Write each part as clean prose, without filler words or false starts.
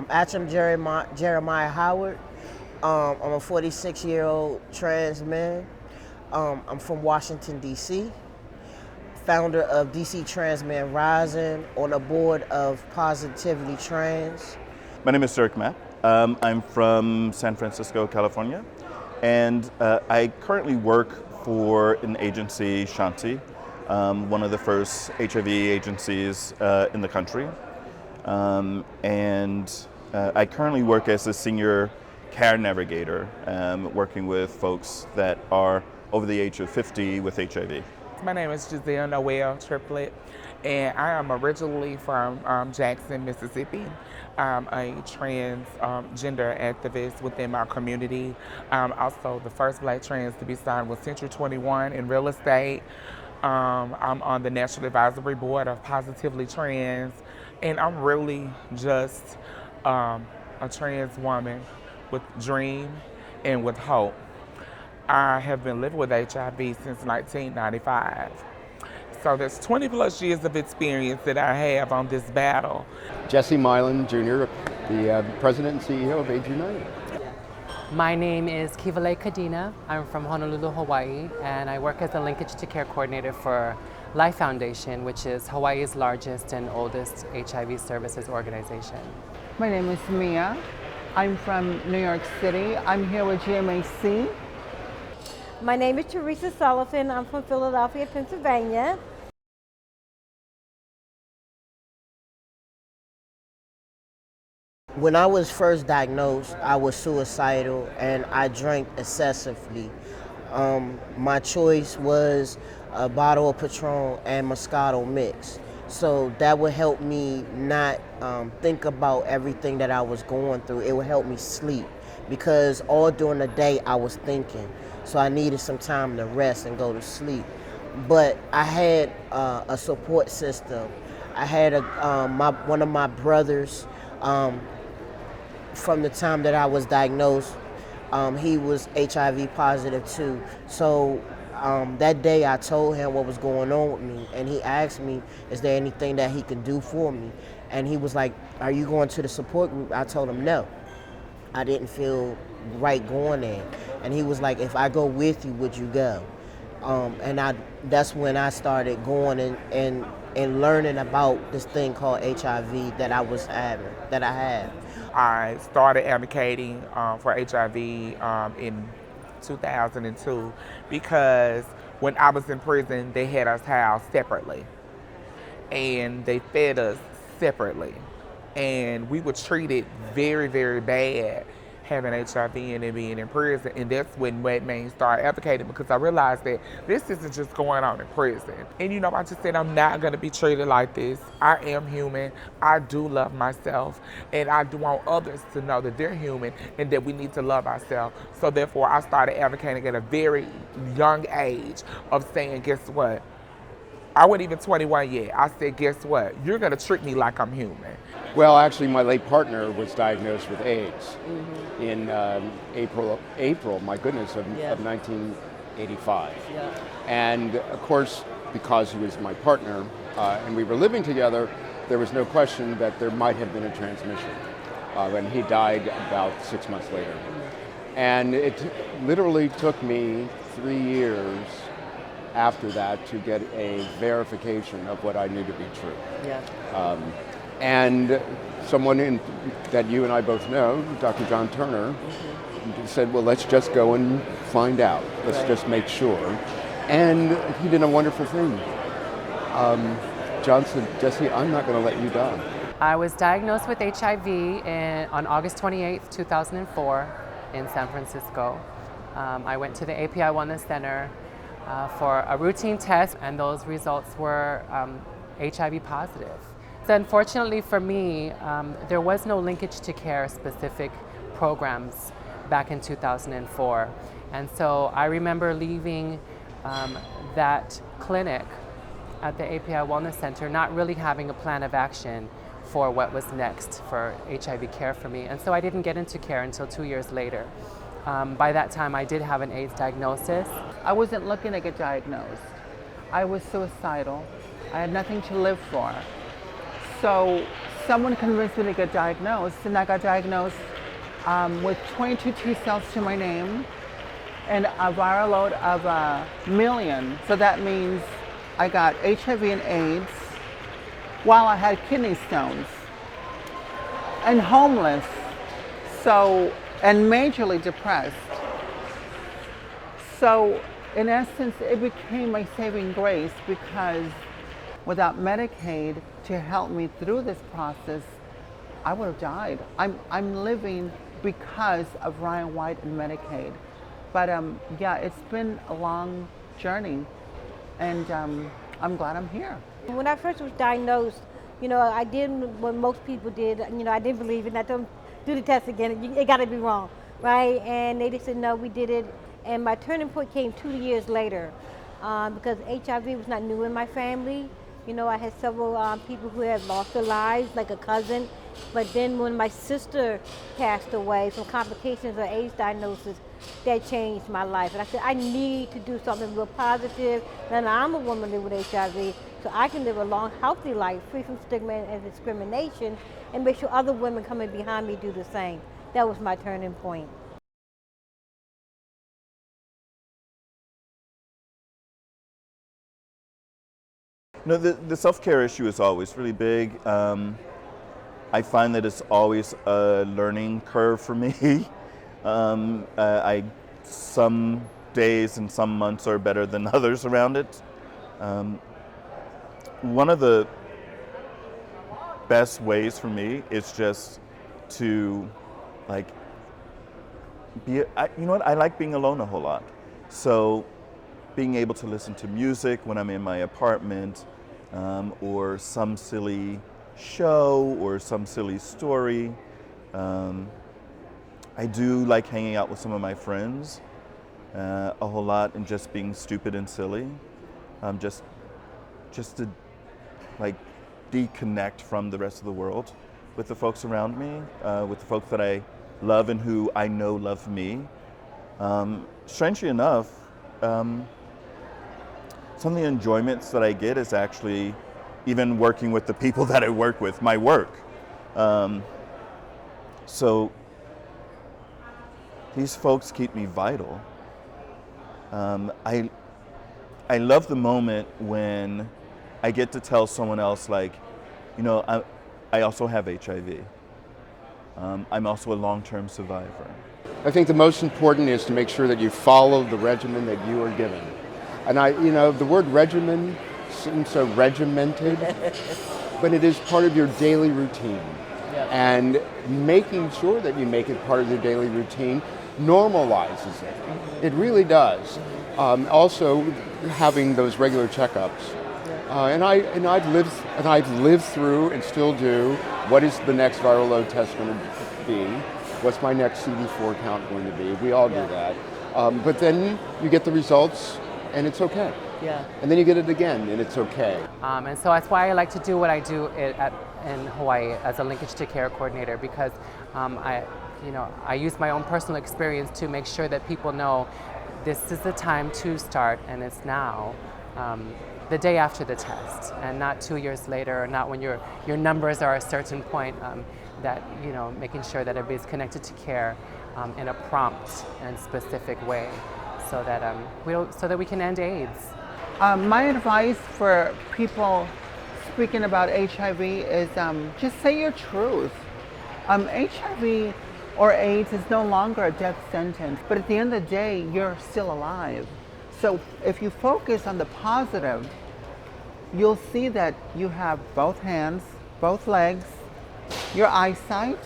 Acham Jeremiah Howard. I'm a 46-year-old trans man. I'm from Washington, D.C., founder of DC Trans Man Rising, on the board of Positively Trans. My name is Dirk Mapp. I'm from San Francisco, California, and I currently work for an agency, Shanti, one of the first HIV agencies in the country. I currently work as a senior care navigator, working with folks that are over the age of 50 with HIV. My name is Giselle Noel Triplet, and I am originally from Jackson, Mississippi. I'm a transgender activist within my community. I'm also the first Black trans to be signed with Century 21 in real estate. I'm on the National Advisory Board of Positively Trans, and I'm really just a trans woman with dream and with hope. I have been living with HIV since 1995. So there's 20 plus years of experience that I have on this battle. Jesse Milan Jr., the President and CEO of AIDS United. My name is Kivale Kadina. I'm from Honolulu, Hawaii, and I work as a linkage to care coordinator for Life Foundation, which is Hawaii's largest and oldest HIV services organization. My name is Mia. I'm from New York City. I'm here with GMAC. My name is Teresa Sullivan. I'm from Philadelphia, Pennsylvania. When I was first diagnosed, I was suicidal and I drank excessively. My choice was a bottle of Patron and Moscato mix. So that would help me not think about everything that I was going through. It would help me sleep because all during the day I was thinking. So I needed some time to rest and go to sleep. But I had a support system. I had one of my brothers, from the time that I was diagnosed, he was HIV positive too. So that day I told him what was going on with me, and he asked me, is there anything that he could do for me? And he was like, are you going to the support group? I told him no. I didn't feel right going there. And he was like, if I go with you, would you go? That's when I started going and learning about this thing called HIV that I had. I started advocating for HIV in 2002 because when I was in prison, they had us housed separately and they fed us separately. And we were treated very, very bad having HIV and then being in prison. And that's when made me start advocating because I realized that this isn't just going on in prison. And I just said, I'm not gonna be treated like this. I am human, I do love myself, and I do want others to know that they're human and that we need to love ourselves. So therefore, I started advocating at a very young age of saying, guess what? I wasn't even 21 yet. I said, guess what? You're gonna treat me like I'm human. Well, actually, my late partner was diagnosed with AIDS in April, my goodness, of 1985. Yeah. And of course, because he was my partner and we were living together, there was no question that there might have been a transmission. And he died about 6 months later. And it literally took me 3 years after that to get a verification of what I knew to be true. Yeah. And someone that you and I both know, Dr. John Turner, said, well, let's just go and find out. Let's just make sure. And he did a wonderful thing. John said, Jesse, I'm not going to let you die. I was diagnosed with HIV on August 28th, 2004 in San Francisco. I went to the API Wellness Center for a routine test, and those results were HIV positive. So unfortunately for me, there was no linkage to care specific programs back in 2004. And so I remember leaving that clinic at the API Wellness Center not really having a plan of action for what was next for HIV care for me. And so I didn't get into care until 2 years later. By that time, I did have an AIDS diagnosis. I wasn't looking to get diagnosed. I was suicidal. I had nothing to live for. So someone convinced me to get diagnosed, and I got diagnosed with 22 T cells to my name and a viral load of 1,000,000. So that means I got HIV and AIDS while I had kidney stones and homeless, so, and majorly depressed. So in essence, it became my saving grace, because without Medicaid to help me through this process, I would have died. I'm living because of Ryan White and Medicaid. But yeah, it's been a long journey, and I'm glad I'm here. When I first was diagnosed, you know, I did what most people did. You know, I didn't believe it, and I told them, do the test again. It got to be wrong, right? And they just said, no, we did it. And my turning point came 2 years later, because HIV was not new in my family. You know, I had several people who had lost their lives, like a cousin. But then when my sister passed away from complications of AIDS diagnosis, that changed my life. And I said, I need to do something real positive. Then I'm a woman living with HIV, so I can live a long, healthy life, free from stigma and discrimination, and make sure other women coming behind me do the same. That was my turning point. No, the self-care issue is always really big. I find that it's always a learning curve for me. Some days and some months are better than others around it. One of the best ways for me is just to, like, you know what, I like being alone a whole lot. So being able to listen to music when I'm in my apartment, or some silly show or some silly story. I do like hanging out with some of my friends a whole lot and just being stupid and silly, just to, like, deconnect from the rest of the world with the folks around me, with the folks that I love and who I know love me. Strangely enough, some of the enjoyments that I get is actually even working with the people that I work with, my work. So these folks keep me vital. I love the moment when I get to tell someone else, like, you know, I also have HIV. I'm also a long-term survivor. I think the most important is to make sure that you follow the regimen that you are given. And you know, the word regimen seems so regimented, but it is part of your daily routine. Yeah. And making sure that you make it part of your daily routine normalizes it. It really does. Also, having those regular checkups. And I've lived through and still do, what is the next viral load test going to be? What's my next CD4 count going to be? We all do that. But then you get the results, and it's okay. Yeah. And then you get it again, and it's okay. And so that's why I like to do what I do in Hawaii as a linkage to care coordinator, because I use my own personal experience to make sure that people know this is the time to start, and it's now, the day after the test, and not 2 years later, or not when your numbers are a certain point. That, you know, making sure that everybody's connected to care in a prompt and specific way, so that we can end AIDS. My advice for people speaking about HIV is just say your truth. HIV or AIDS is no longer a death sentence, but at the end of the day, you're still alive. So if you focus on the positive, you'll see that you have both hands, both legs, your eyesight,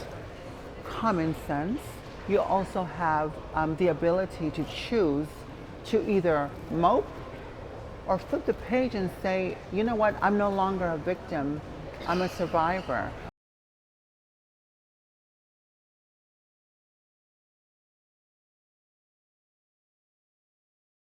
common sense. You also have the ability to choose to either mope or flip the page and say, you know what, I'm no longer a victim, I'm a survivor.